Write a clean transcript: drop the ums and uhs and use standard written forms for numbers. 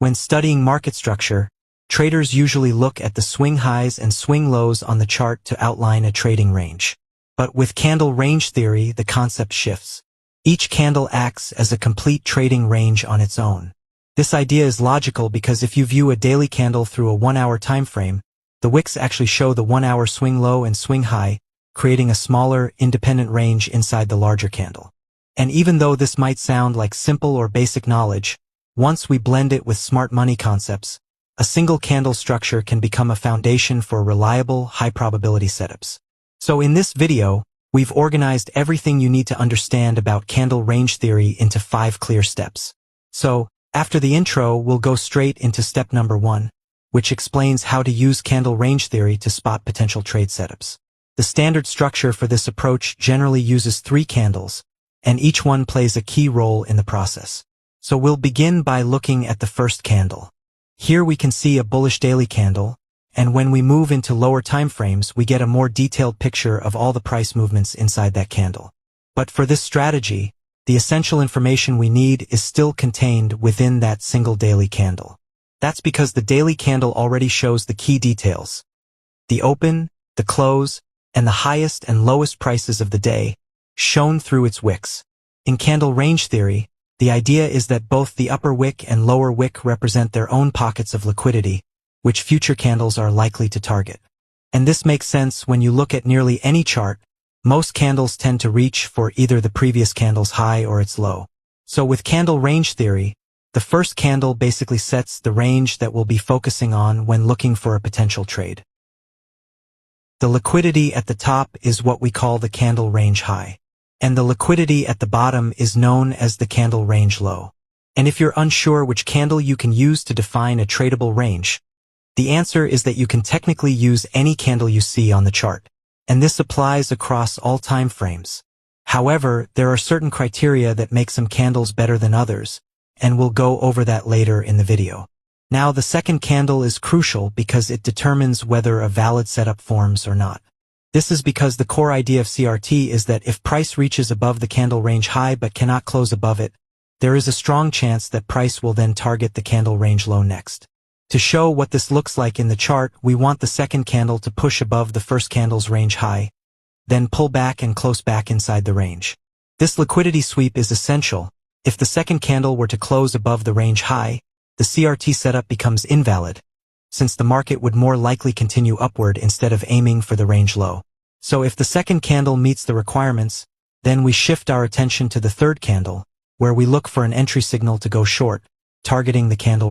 When studying market structure, traders usually look at the swing highs and swing lows on the chart to outline a trading range. But with candle range theory, the concept shifts. Each candle acts as a complete trading range on its own. This idea is logical because if you view a daily candle through a 1-hour time frame, the wicks actually show the 1-hour swing low and swing high, creating a smaller, independent range inside the larger candle. And even though this might sound like simple or basic knowledge, once we blend it with smart money concepts, a single candle structure can become a foundation for reliable, high-probability setups. So in this video, we've organized everything you need to understand about candle range theory into 5 clear steps. So, after the intro, we'll go straight into step number 1, which explains how to use candle range theory to spot potential trade setups. The standard structure for this approach generally uses 3 candles, and each one plays a key role in the process. So we'll begin by looking at the first candle. Here we can see a bullish daily candle, and when we move into lower time frames, we get a more detailed picture of all the price movements inside that candle. But for this strategy, the essential information we need is still contained within that single daily candle. That's because the daily candle already shows the key details: the open, the close, and the highest and lowest prices of the day, shown through its wicks. In candle range theory, the idea is that both the upper wick and lower wick represent their own pockets of liquidity, which future candles are likely to target. And this makes sense when you look at nearly any chart. Most candles tend to reach for either the previous candle's high or its low. So with candle range theory, the first candle basically sets the range that we'll be focusing on when looking for a potential trade. The liquidity at the top is what we call the candle range high, and the liquidity at the bottom is known as the candle range low. And if you're unsure which candle you can use to define a tradable range, the answer is that you can technically use any candle you see on the chart, and this applies across all time frames. However, there are certain criteria that make some candles better than others, and we'll go over that later in the video. Now, the second candle is crucial because it determines whether a valid setup forms or not. This is because the core idea of CRT is that if price reaches above the candle range high but cannot close above it, there is a strong chance that price will then target the candle range low next. To show what this looks like in the chart, we want the second candle to push above the first candle's range high, then pull back and close back inside the range. This liquidity sweep is essential. If the second candle were to close above the range high, the CRT setup becomes invalid, since the market would more likely continue upward instead of aiming for the range low. So if the second candle meets the requirements, then we shift our attention to the third candle, where we look for an entry signal to go short, targeting the candle